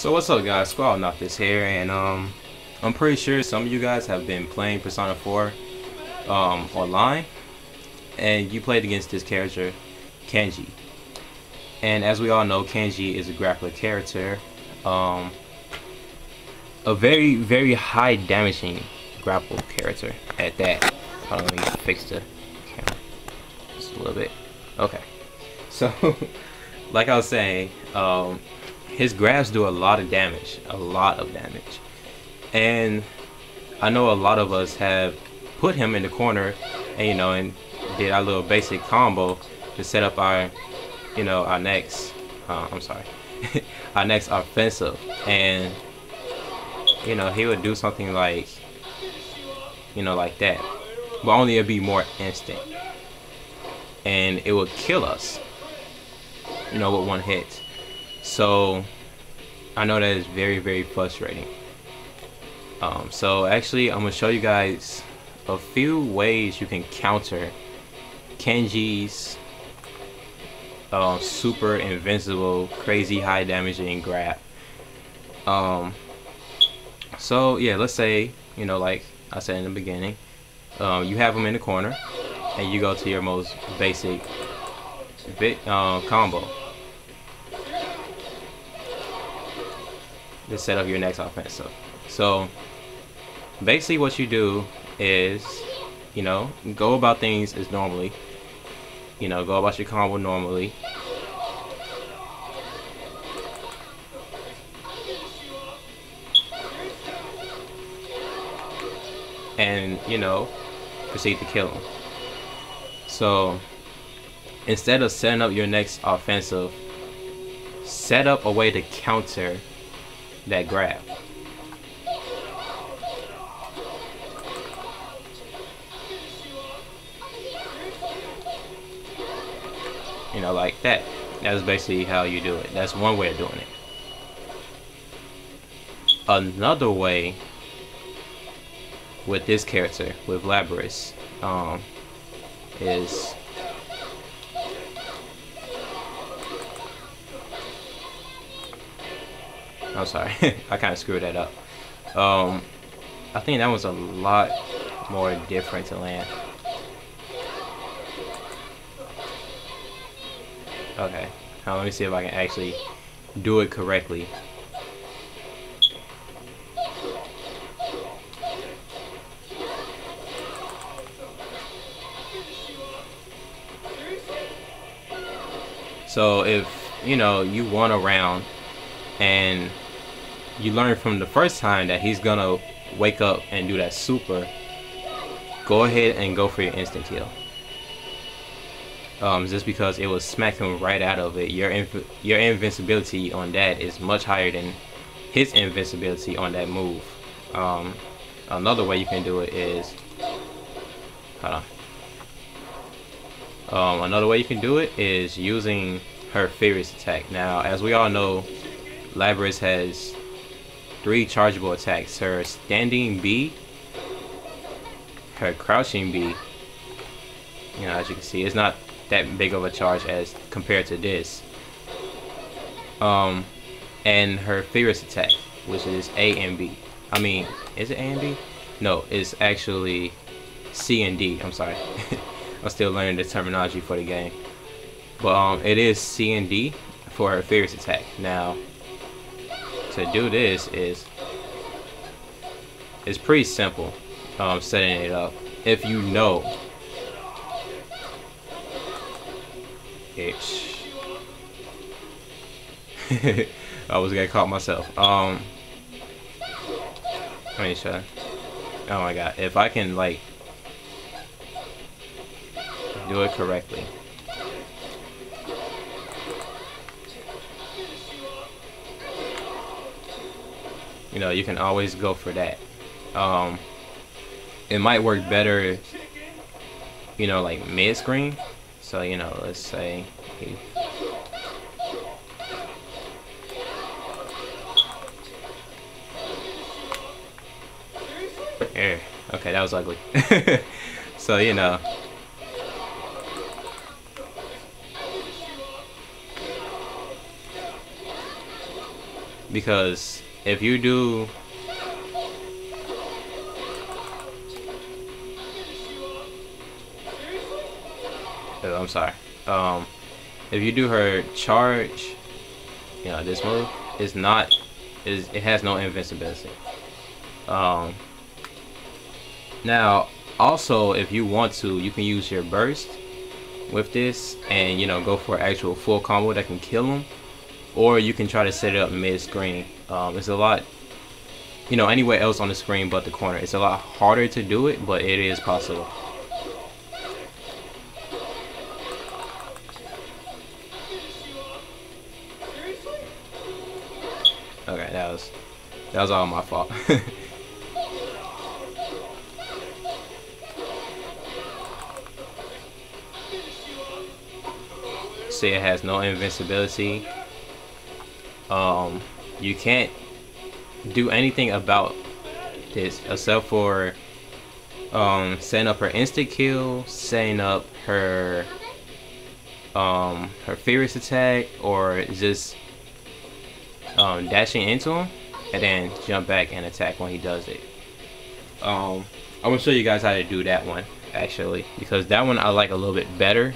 So what's up guys, Squall Knock this here, and I'm pretty sure some of you guys have been playing Persona 4 online, and you played against this character, Kanji. And as we all know, Kanji is a grappler character, a very, very high damaging grapple character at that. Hold on, let me fix the camera just a little bit. Okay, so like I was saying, his grabs do a lot of damage, and I know a lot of us have put him in the corner, and and did our little basic combo to set up our, our next, our next offensive, and he would do something like, like that, but only it'd be more instant, and it would kill us, with one hit. So I know that is very, very frustrating. So actually I'm gonna show you guys a few ways you can counter Kanji's super invincible, crazy high damaging grab. So yeah, let's say, like I said in the beginning, you have him in the corner and you go to your most basic combo to set up your next offensive. So basically what you do is, go about things as normally, go about your combo normally, and proceed to kill him. So instead of setting up your next offensive, set up a way to counter that grab. Like that. That's basically how you do it. That's one way of doing it. Another way with this character, with Labrys, is I'm sorry, I kind of screwed that up. I think that was a lot more different to land. Okay, now let me see if I can actually do it correctly. So if you won a round and you learn from the first time that he's gonna wake up and do that super, go ahead and go for your instant kill. Just because it will smack him right out of it. Your invincibility on that is much higher than his invincibility on that move. Another way you can do it is, another way you can do it is using her furious attack. Now, as we all know, Labrys has 3 chargeable attacks: her standing B, her crouching B. As you can see, it's not that big of a charge as compared to this. And her furious attack, which is A and B. I mean, is it A and B? No, it's actually C and D. I'm sorry. I'm still learning the terminology for the game. But it is C and D for her furious attack. Now, to do this it's pretty simple, setting it up. If you know I was gonna caught myself. Let me try. Oh my god, if I can like do it correctly. You can always go for that. It might work better, like mid-screen. So, let's say okay, that was ugly. So, because if you do, oh, I'm sorry. If you do her charge, you know, this move is not, it has no invincibility. Now also, if you want to, you can use your burst with this and, you know, go for an actual full combo that can kill him, or you can try to set it up mid-screen. It's a lot, you know, anywhere else on the screen but the corner. It's a lot harder to do it, but it is possible. Okay, that was all my fault. See, it has no invincibility. You can't do anything about this except for setting up her instant kill, setting up her furious attack, or just dashing into him and then jump back and attack when he does it. I'm gonna show you guys how to do that one actually, because that one I like a little bit better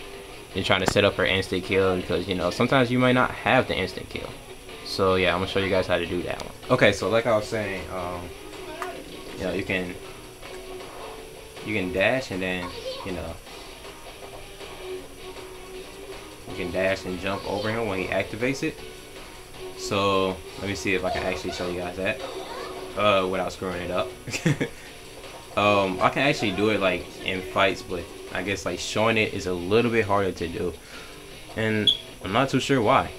than trying to set up her instant kill, because, you know, sometimes you might not have the instant kill. So yeah, I'm gonna show you guys how to do that one. Okay, so like I was saying, you know, you can dash and then, you know, you can dash and jump over him when he activates it. So let me see if I can actually show you guys that without screwing it up. I can actually do it like in fights, but I guess like showing it is a little bit harder to do, and I'm not too sure why.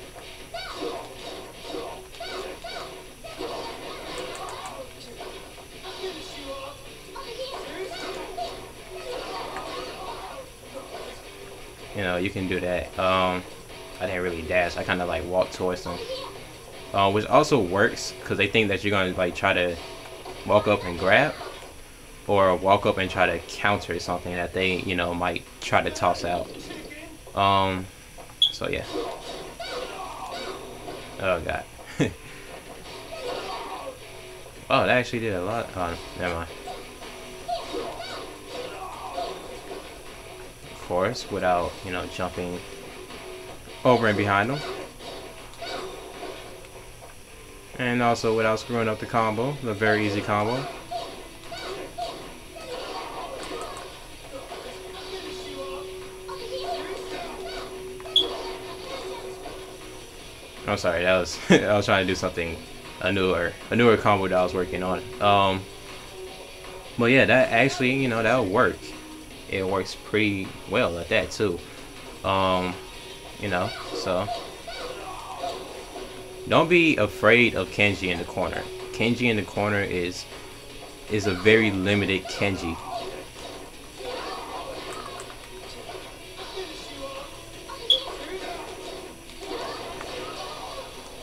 You know, you can do that. I didn't really dash. I kind of like walked towards them, which also works because they think that you're gonna like try to walk up and grab, or walk up and try to counter something that they, you know, might try to toss out. So yeah. Oh god. Oh, that actually did a lot. Oh, never mind. Of course, without, you know, jumping over and behind them. And also without screwing up the combo, the very easy combo. I'm sorry, that was I was trying to do something, a newer combo that I was working on. But yeah, that actually, you know, that'll work. It works pretty well at that too. You know, so don't be afraid of Kanji in the corner. Kanji in the corner is a very limited Kanji.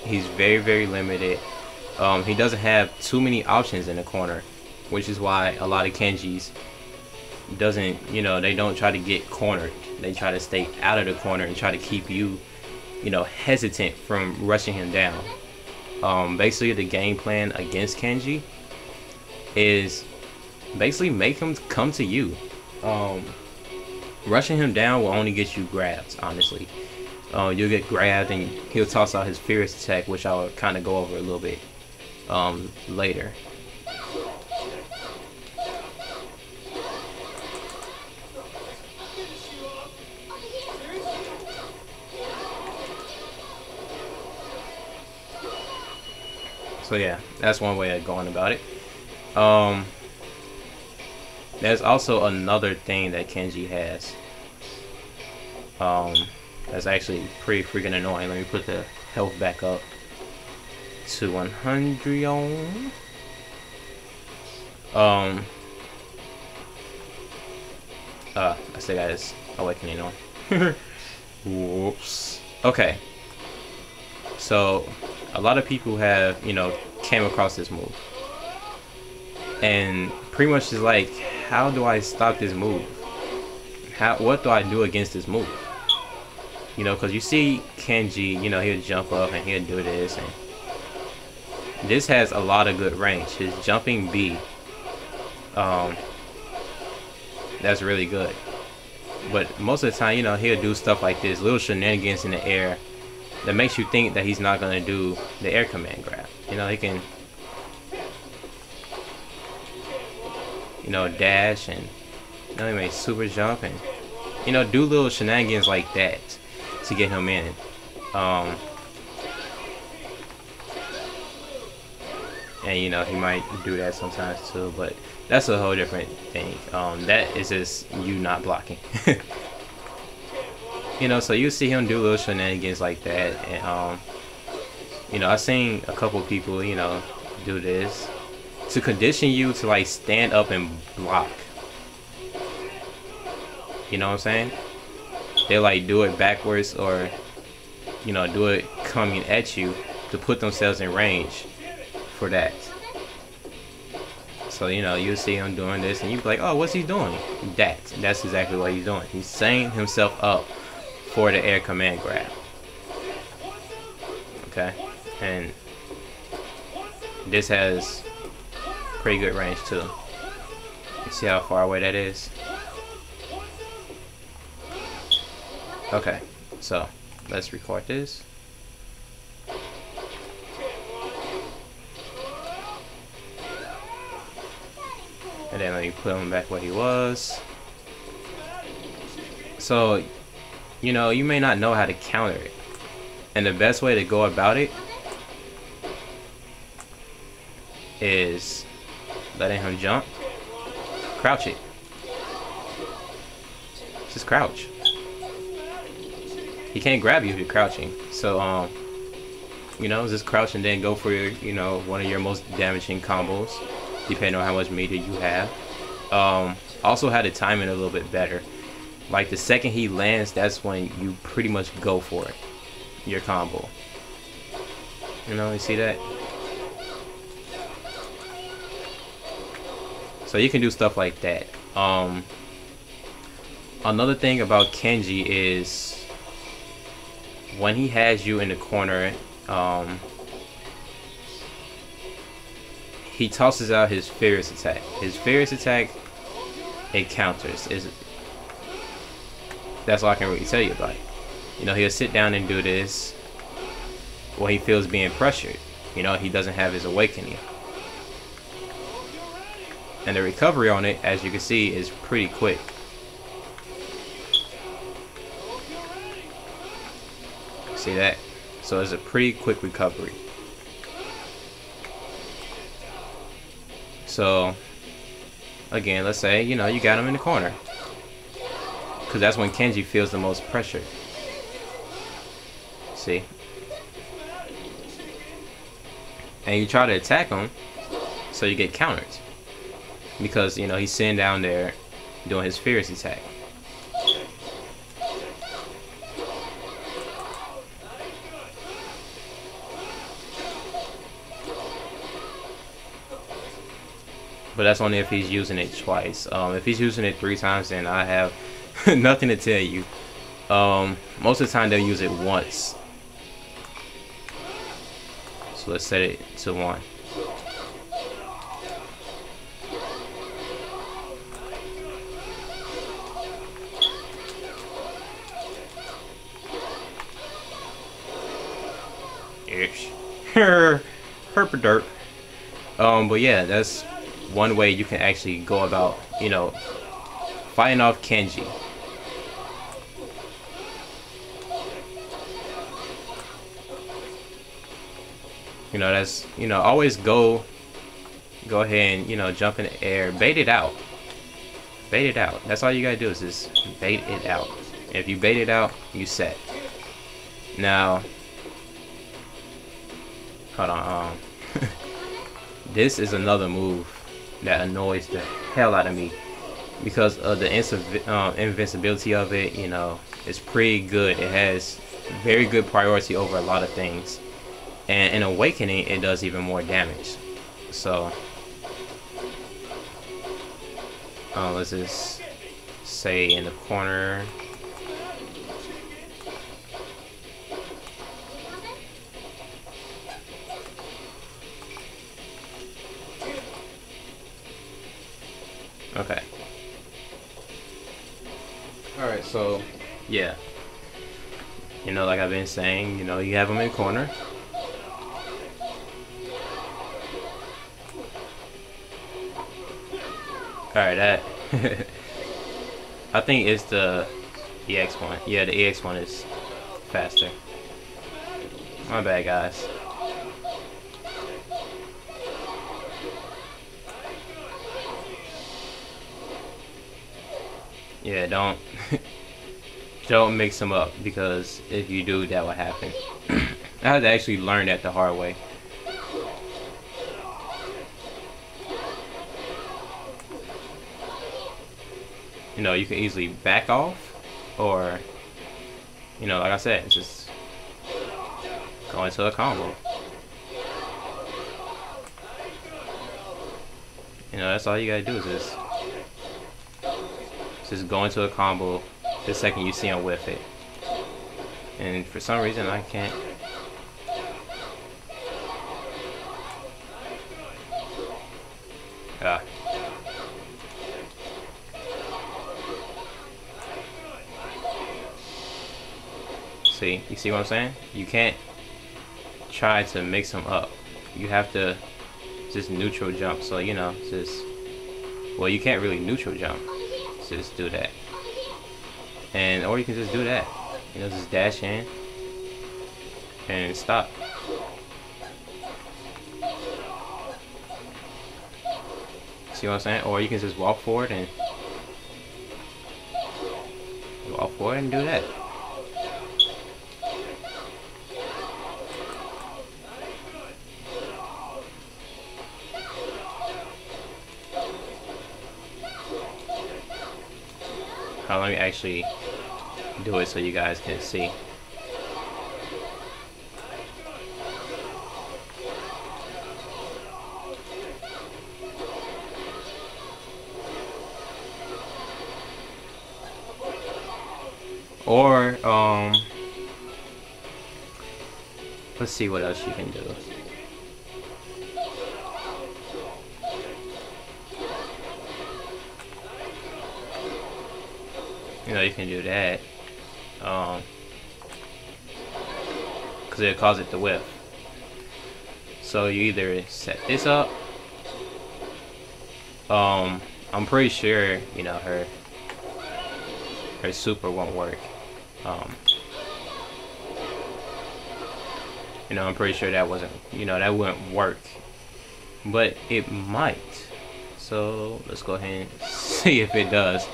He's very, very limited. He doesn't have too many options in the corner, which is why a lot of Kanjis doesn't, you know, they don't try to get cornered. They try to stay out of the corner and try to keep you, you know, hesitant from rushing him down. Basically the game plan against Kanji is basically make him come to you. Rushing him down will only get you grabs, honestly. You'll get grabbed and he'll toss out his furious attack, which I'll kind of go over a little bit later. So yeah, that's one way of going about it. There's also another thing that Kanji has. That's actually pretty freaking annoying. Let me put the health back up to 100 on. I still got his awakening on. Whoops. Okay. So a lot of people have, you know, came across this move and pretty much is like, how do I stop this move? What do I do against this move? You know, because you see Kanji, you know, he'll jump up and he'll do this, and this has a lot of good range. His jumping B, that's really good. But most of the time, you know, he'll do stuff like this, little shenanigans in the air that makes you think that he's not gonna do the air command grab. You know, he can, you know, dash and, you know, he may super jump and, you know, do little shenanigans like that to get him in. And you know, he might do that sometimes too, but that's a whole different thing. That is just you not blocking. You know, so you see him do little shenanigans like that, and you know, I've seen a couple people, you know, do this to condition you to like stand up and block. You know what I'm saying? They like do it backwards, or you know, do it coming at you to put themselves in range for that. So you know, you see him doing this and you be like, oh, what's he doing? That's exactly what he's doing. He's setting himself up for the air command grab. Okay, and this has pretty good range too. You see how far away that is? Okay, so let's record this. And then let me put him back where he was. So, you know, you may not know how to counter it. And the best way to go about it is letting him jump, crouch it. Just crouch. He can't grab you if you're crouching. So, you know, just crouch and then go for your, you know, one of your most damaging combos, depending on how much meter you have. Also had to time it a little bit better. Like the second he lands, that's when you pretty much go for it, your combo. You know, you see that? So you can do stuff like that. Another thing about Kanji is when he has you in the corner, he tosses out his furious attack. His furious attack, it counters. That's all I can really tell you about it. You know, he'll sit down and do this when he feels being pressured. You know, he doesn't have his awakening. And the recovery on it, as you can see, is pretty quick. See that? So it's a pretty quick recovery. So again, let's say, you know, you got him in the corner, because that's when Kanji feels the most pressure. See? And you try to attack him, so you get countered, because, you know, he's sitting down there doing his fierce attack. But that's only if he's using it twice. If he's using it 3 times, then I have nothing to tell you. Most of the time they'll use it once. So let's set it to 1. Ish. Herpaderp. But yeah, that's one way you can actually go about, you know, fighting off Kanji. You know, that's, you know, always go ahead and, you know, jump in the air, bait it out. Bait it out. That's all you gotta do is just bait it out. If you bait it out, you set. Now, hold on. This is another move that annoys the hell out of me, because of the invincibility of it. You know, it's pretty good. It has very good priority over a lot of things, and in Awakening it does even more damage. So let's just say in the corner. Okay. Alright, so, yeah. You know, like I've been saying, you know, you have them in corner. Alright, that... I think it's the EX one. Yeah, the EX one is faster. My bad, guys. Yeah, don't don't mix them up, because if you do, that will happen. I had to actually learn that the hard way. You know, you can easily back off, or, you know, like I said, just go into a combo. You know, that's all you gotta do is just go into a combo the second you see him whiff it. And for some reason I can't. Ah. See, you see what I'm saying? You can't try to mix them up. You have to just neutral jump. So, you know, just, well, you can't really neutral jump. Just do that. And, or you can just do that. You know, just dash in and stop. See what I'm saying? Or you can just walk forward and do that. Let me actually do it so you guys can see. Or let's see what else you can do. You know, you can do that, because it'll cause it to whiff. So you either set this up. I'm pretty sure, you know, her super won't work. You know, I'm pretty sure that wasn't, you know, that wouldn't work, but it might. So let's go ahead and see if it does.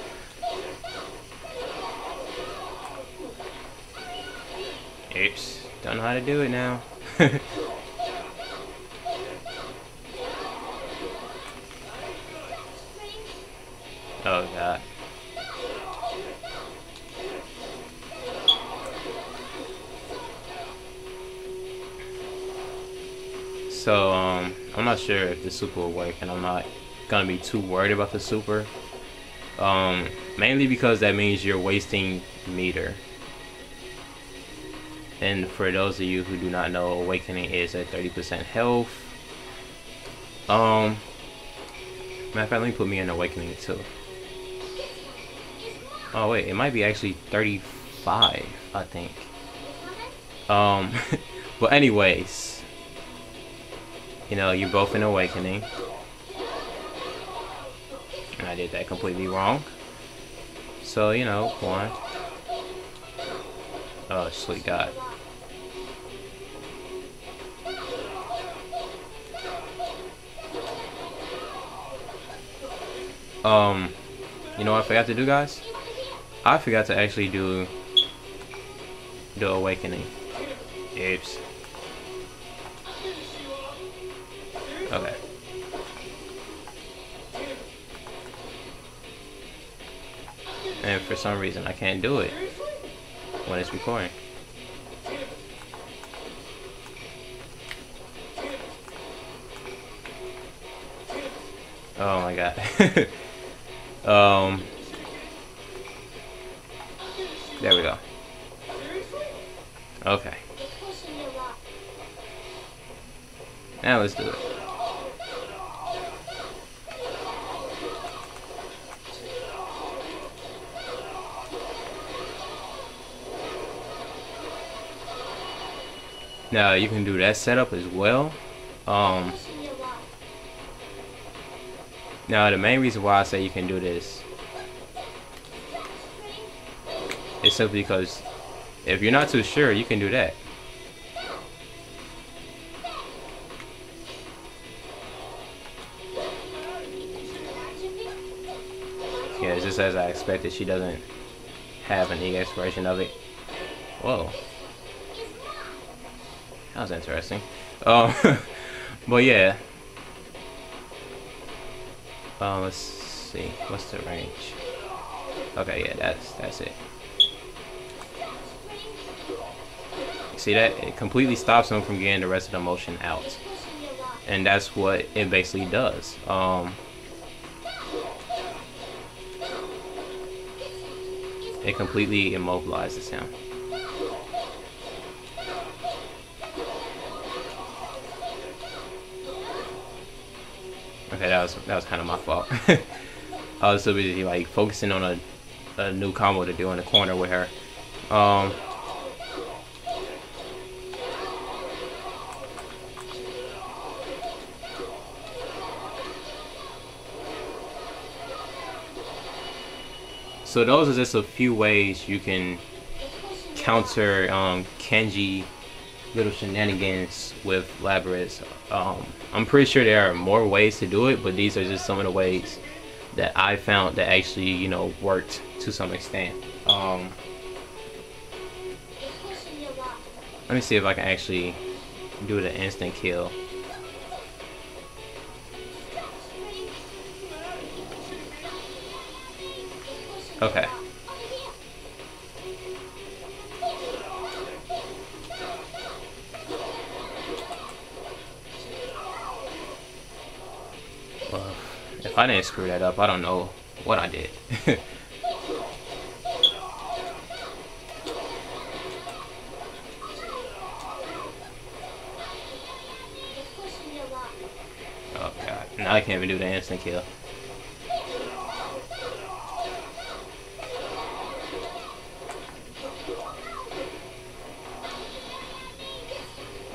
Oops, don't know how to do it now. Oh god. So I'm not sure if the super will work, and I'm not gonna be too worried about the super. Mainly because that means you're wasting meter. And for those of you who do not know, Awakening is at 30% health. Matter of fact, let me put me in Awakening too. Oh wait, it might be actually 35, I think. But anyways, you know, you're both in Awakening. And I did that completely wrong. So, you know, one. Oh, sweet God. You know what I forgot to do, guys? I forgot to actually do the Awakening. Oops. Okay. And for some reason I can't do it when it's recording. Oh my god. There we go. Okay. Now let's do it. Now you can do that setup as well. Now the main reason why I say you can do this is simply because if you're not too sure, you can do that. Yeah, it's just as I expected. She doesn't have an EX version of it. Whoa. That was interesting. But yeah. Let's see. What's the range? Okay, yeah, that's it. See that? It completely stops him from getting the rest of the motion out. And that's what it basically does. It completely immobilizes him. Okay, that was kind of my fault. I was so busy like focusing on a new combo to do in the corner with her. So those are just a few ways you can counter Kanji little shenanigans with Labrys. I'm pretty sure there are more ways to do it, but these are just some of the ways that I found that actually, you know, worked to some extent. Let me see if I can actually do the instant kill. Okay. Well, if I didn't screw that up, I don't know what I did. Oh god, now I can't even do the instant kill.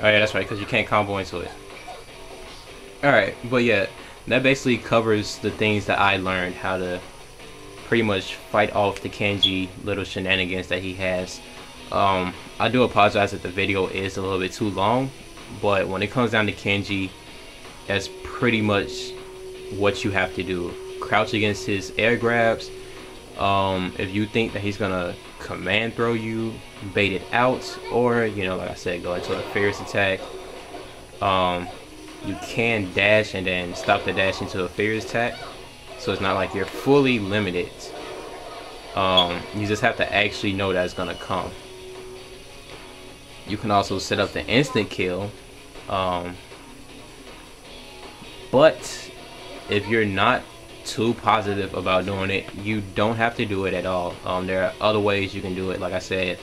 Oh yeah, that's right, because you can't combo into it. Alright, but yeah, that basically covers the things that I learned how to pretty much fight off the Kanji little shenanigans that he has. I do apologize if the video is a little bit too long, but when it comes down to Kanji, that's pretty much what you have to do. Crouch against his air grabs. If you think that he's gonna command throw you, bait it out, or, you know, like I said, go into a fierce attack. You can dash and then stop the dash into a fierce attack, so it's not like you're fully limited. You just have to actually know that it's gonna come. You can also set up the instant kill, but if you're not too positive about doing it, you don't have to do it at all. There are other ways you can do it. Like I said,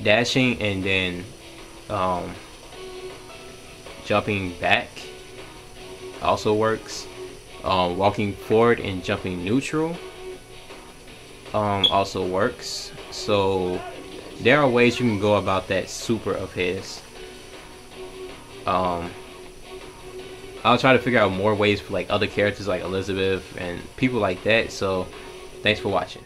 dashing and then jumping back also works. Walking forward and jumping neutral also works. So there are ways you can go about that super of his. I'll try to figure out more ways for like other characters like Elizabeth and people like that. So thanks for watching.